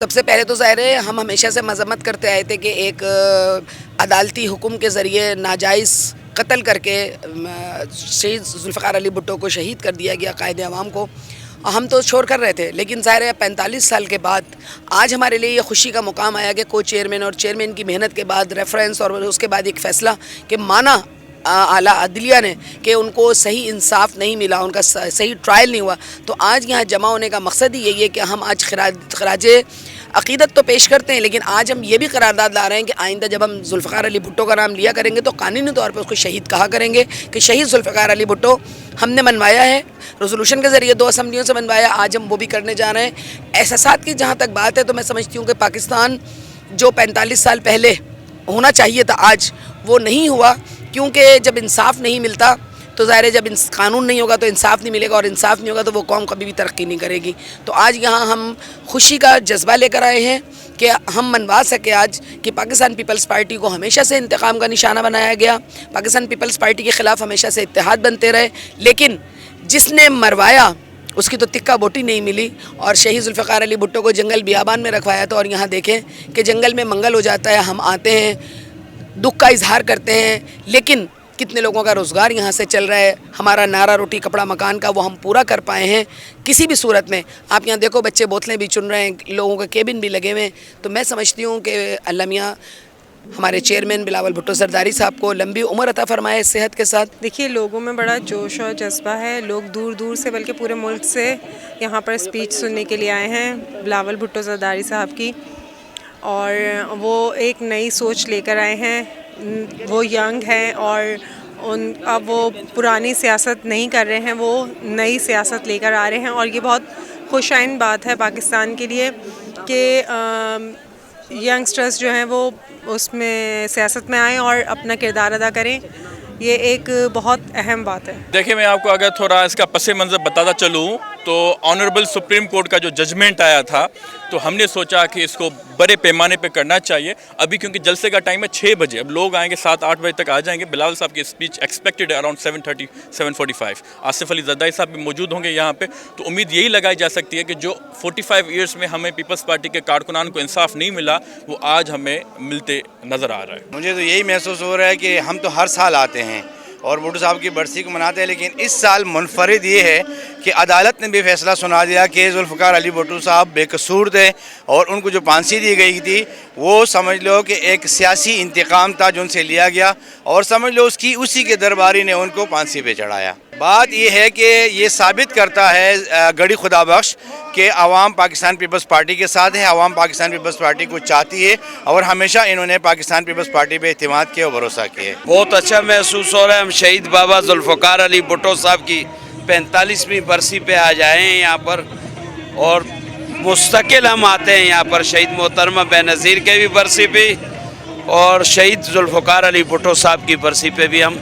سب سے پہلے تو ظاہر ہے ہم ہمیشہ سے مذمت کرتے آئے تھے کہ ایک عدالتی حکم کے ذریعے ناجائز قتل کر کے شہید ذوالفقار علی بھٹو کو شہید کر دیا گیا قائد عوام کو. ہم تو چھوڑ کر رہے تھے، لیکن ظاہر ہے 45 سال کے بعد آج ہمارے لیے یہ خوشی کا مقام آیا کہ کو چیئرمین اور چیئرمین کی محنت کے بعد ریفرنس اور اس کے بعد ایک فیصلہ کہ مانا اعلیٰ عدلیہ نے کہ ان کو صحیح انصاف نہیں ملا، ان کا صحیح ٹرائل نہیں ہوا. تو آج یہاں جمع ہونے کا مقصد ہی یہی ہے کہ ہم آج خراج عقیدت تو پیش کرتے ہیں، لیکن آج ہم یہ بھی قرارداد لا رہے ہیں کہ آئندہ جب ہم ذوالفقار علی بھٹو کا نام لیا کریں گے تو قانونی طور پہ اس کو شہید کہا کریں گے کہ شہید ذوالفقار علی بھٹو ہم نے منوایا ہے، ریزولوشن کے ذریعے 2 اسمبلیوں سے منوایا، آج ہم وہ بھی کرنے جا رہے ہیں. احساسات کی جہاں تک بات ہے تو میں سمجھتی ہوں کہ پاکستان جو 45 سال پہلے ہونا چاہیے تھا آج وہ نہیں ہوا، کیونکہ جب انصاف نہیں ملتا تو ظاہر ہے جب قانون نہیں ہوگا تو انصاف نہیں ملے گا، اور انصاف نہیں ہوگا تو وہ قوم کبھی بھی ترقی نہیں کرے گی. تو آج یہاں ہم خوشی کا جذبہ لے کر آئے ہیں کہ ہم منوا سکے آج کہ پاکستان پیپلز پارٹی کو ہمیشہ سے انتقام کا نشانہ بنایا گیا، پاکستان پیپلز پارٹی کے خلاف ہمیشہ سے اتحاد بنتے رہے، لیکن جس نے مروایا اس کی تو تکہ بوٹی نہیں ملی. اور شہید ذوالفقار علی بھٹو کو جنگل بیابان میں رکھوایا تھا، اور یہاں دیکھیں کہ جنگل میں منگل ہو جاتا ہے، ہم آتے ہیں دکھ کا اظہار کرتے ہیں، لیکن کتنے لوگوں کا روزگار یہاں سے چل رہا ہے. ہمارا نعرہ روٹی کپڑا مکان کا وہ ہم پورا کر پائے ہیں کسی بھی صورت میں. آپ یہاں دیکھو بچے بوتلیں بھی چن رہے ہیں، لوگوں کے کیبن بھی لگے ہوئے ہیں. تو میں سمجھتی ہوں کہ اللہ میاں ہمارے چیئرمین بلاول بھٹو زرداری صاحب کو لمبی عمر عطا فرمائے صحت کے ساتھ. دیکھیے لوگوں میں بڑا جوش اور جذبہ ہے، لوگ دور دور سے بلکہ پورے ملک سے یہاں پر اسپیچ سننے کے لیے آئے ہیں بلاول بھٹو زرداری صاحب کی، اور وہ ایک نئی سوچ لے کر آئے ہیں. وہ ینگ ہیں اور اب وہ پرانی سیاست نہیں کر رہے ہیں، وہ نئی سیاست لے کر آ رہے ہیں، اور یہ بہت خوش آئند بات ہے پاکستان کے لیے کہ ینگسٹرز جو ہیں وہ اس میں سیاست میں آئیں اور اپنا کردار ادا کریں. یہ ایک بہت اہم بات ہے. دیکھیں میں آپ کو اگر تھوڑا اس کا پس منظر بتاتا چلوں تو آنریبل سپریم کورٹ کا جو ججمنٹ آیا تھا تو ہم نے سوچا کہ اس کو بڑے پیمانے پہ کرنا چاہیے. ابھی کیونکہ جلسے کا ٹائم ہے 6 بجے، اب لوگ آئیں گے 7-8 بجے تک آ جائیں گے. بلاول صاحب کی اسپیچ ایکسپیکٹڈ ہے اراؤنڈ 7:30 7:45. آصف علی زرداری صاحب بھی موجود ہوں گے یہاں پہ. تو امید یہی لگائی جا سکتی ہے کہ جو 45 ایئرس میں ہمیں پیپلز پارٹی کے کارکنان کو انصاف نہیں ملا وہ آج ہمیں ملتے نظر آ رہا ہے. مجھے تو یہی محسوس ہو رہا ہے کہ ہم تو ہر سال آتے ہیں اور بھٹو صاحب کی برسی کو مناتے ہیں، لیکن اس سال منفرد یہ ہے کہ عدالت نے بھی فیصلہ سنا دیا کہ ذوالفقار علی بھٹو صاحب بے قصور تھے، اور ان کو جو پھانسی دی گئی تھی وہ سمجھ لو کہ ایک سیاسی انتقام تھا جو ان سے لیا گیا، اور سمجھ لو اسی کے درباری نے ان کو پھانسی پہ چڑھایا. بات یہ ہے کہ یہ ثابت کرتا ہے گڑی خدا بخش کہ عوام پاکستان پیپلز پارٹی کے ساتھ ہے، عوام پاکستان پیپلز پارٹی کو چاہتی ہے، اور ہمیشہ انہوں نے پاکستان پیپلز پارٹی پہ اعتماد کیا اور بھروسہ کیا. بہت اچھا محسوس ہو رہا ہے. ہم شہید بابا ذوالفقار علی بھٹو صاحب کی 45ویں برسی پہ آ جائے ہیں یہاں پر، اور مستقل ہم آتے ہیں یہاں پر شہید محترمہ بینظیر کے بھی برسی پہ اور شہید ذوالفقار علی بھٹو صاحب کی برسی پہ بھی ہم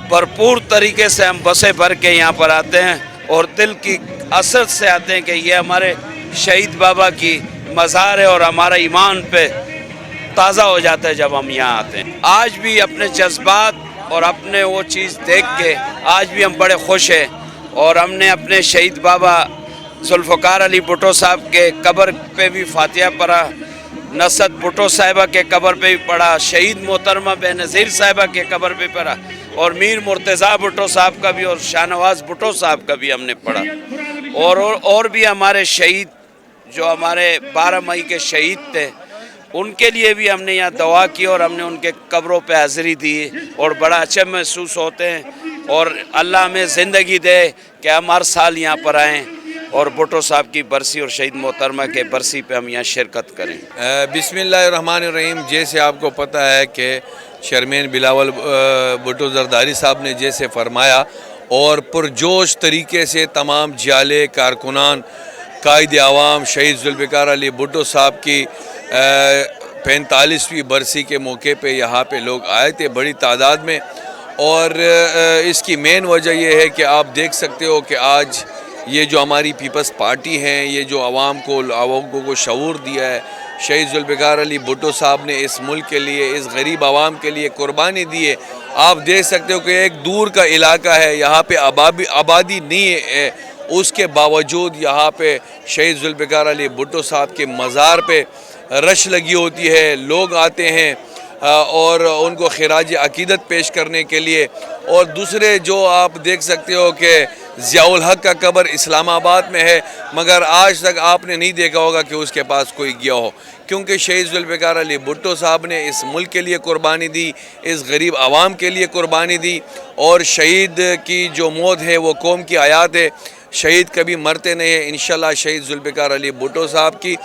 بھرپور طریقے سے ہم بسیں بھر کے یہاں پر آتے ہیں، اور دل کی اثر سے آتے ہیں کہ یہ ہمارے شہید بابا کی مزار ہے، اور ہمارا ایمان پہ تازہ ہو جاتا ہے جب ہم یہاں آتے ہیں. آج بھی اپنے جذبات اور اپنے وہ چیز دیکھ کے آج بھی ہم بڑے خوش ہیں، اور ہم نے اپنے شہید بابا ذوالفقار علی بھٹو صاحب کے قبر پہ بھی فاتحہ پڑھا، نصرت بھٹو صاحبہ کے قبر پہ بھی پڑھا، شہید محترمہ بینظیر صاحبہ کے قبر پہ پڑھا، اور میر مرتضیٰ بھٹو صاحب کا بھی اور شاہ نواز بھٹو صاحب کا بھی ہم نے پڑھا. اور بھی ہمارے شہید جو ہمارے 12 مئی کے شہید تھے ان کے لیے بھی ہم نے یہاں دعا کی، اور ہم نے ان کے قبروں پہ حاضری دی، اور بڑا اچھا محسوس ہوتے ہیں. اور اللہ ہمیں زندگی دے کہ ہم ہر سال یہاں پر آئیں اور بھٹو صاحب کی برسی اور شہید محترمہ کے برسی پہ ہم یہاں شرکت کریں. بسم اللہ الرحمن الرحیم. جیسے آپ کو پتہ ہے کہ چیئرمین بلاول بھٹو زرداری صاحب نے جیسے فرمایا، اور پرجوش طریقے سے تمام جالے کارکنان قائد عوام شہید ذوالفقار علی بھٹو صاحب کی 45ویں برسی کے موقع پہ یہاں پہ لوگ آئے تھے بڑی تعداد میں. اور اس کی مین وجہ یہ ہے کہ آپ دیکھ سکتے ہو کہ آج یہ جو ہماری پیپلز پارٹی ہیں، یہ جو عوام کو شعور دیا ہے، شہید ذوالفقار علی بھٹو صاحب نے اس ملک کے لیے، اس غریب عوام کے لیے قربانی دی ہے. آپ دیکھ سکتے ہو کہ ایک دور کا علاقہ ہے، یہاں پہ آبادی نہیں ہے، اس کے باوجود یہاں پہ شہید ذوالفقار علی بھٹو صاحب کے مزار پہ رش لگی ہوتی ہے، لوگ آتے ہیں اور ان کو خراج عقیدت پیش کرنے کے لیے. اور دوسرے جو آپ دیکھ سکتے ہو کہ ضیاء الحق کا قبر اسلام آباد میں ہے، مگر آج تک آپ نے نہیں دیکھا ہوگا کہ اس کے پاس کوئی گیا ہو، کیونکہ شہید ذوالفقار علی بھٹو صاحب نے اس ملک کے لیے قربانی دی، اس غریب عوام کے لیے قربانی دی. اور شہید کی جو موت ہے وہ قوم کی حیات ہے، شہید کبھی مرتے نہیں ہیں. انشاءاللہ شہید ذوالفقار علی بھٹو صاحب کی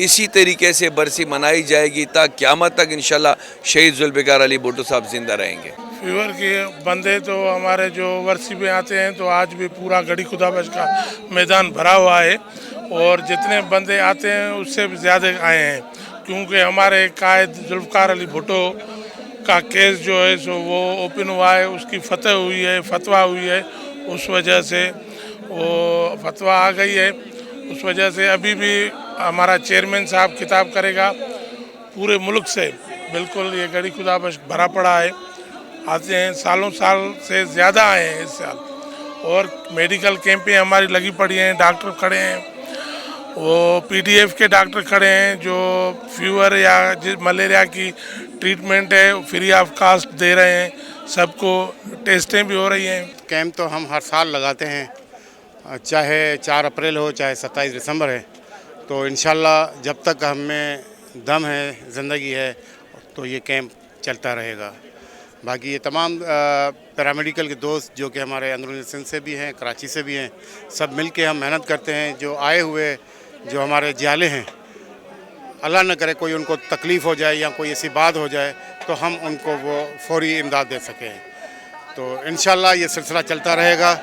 اسی طریقے سے برسی منائی جائے گی تا قیامت تک انشاءاللہ شہید ذوالفقار علی بھٹو صاحب زندہ رہیں گے. فیور کے بندے تو ہمارے جو ورثی میں آتے ہیں تو آج بھی پورا گڑھی خدا بخش کا میدان بھرا ہوا ہے، اور جتنے بندے آتے ہیں اس سے بھی زیادہ آئے ہیں، کیونکہ ہمارے قائد ذوالفقار علی بھٹو کا کیس جو ہے سو وہ اوپن ہوا ہے، اس کی فتح ہوئی ہے، فتویٰ ہوئی ہے، اس وجہ سے وہ فتویٰ آ گئی ہے. اس وجہ سے ابھی بھی ہمارا چیئرمین صاحب خطاب کرے گا. پورے ملک سے بالکل یہ گڑھی خدا بخش بھرا پڑا ہے، آتے ہیں، سالوں سال سے زیادہ آئے ہیں اس سال. اور میڈیکل کیمپیں ہماری لگی پڑی ہیں، ڈاکٹر کھڑے ہیں، وہ پی ڈی ایف کے ڈاکٹر کھڑے ہیں جو فیور یا ملیریا کی ٹریٹمنٹ ہے فری آف کاسٹ دے رہے ہیں، سب کو ٹیسٹیں بھی ہو رہی ہیں. کیمپ تو ہم ہر سال لگاتے ہیں، چاہے 4 اپریل ہو چاہے 27 دسمبر ہے. تو انشاءاللہ جب تک ہم میں دم ہے، زندگی ہے، تو یہ کیمپ چلتا رہے گا. باقی یہ تمام پیرامیڈیکل کے دوست جو کہ ہمارے اندرونی سندھ سے بھی ہیں، کراچی سے بھی ہیں، سب مل کے ہم محنت کرتے ہیں. جو آئے ہوئے جو ہمارے جیالے ہیں، اللہ نہ کرے کوئی ان کو تکلیف ہو جائے یا کوئی ایسی بات ہو جائے تو ہم ان کو وہ فوری امداد دے سکیں. تو انشاءاللہ یہ سلسلہ چلتا رہے گا.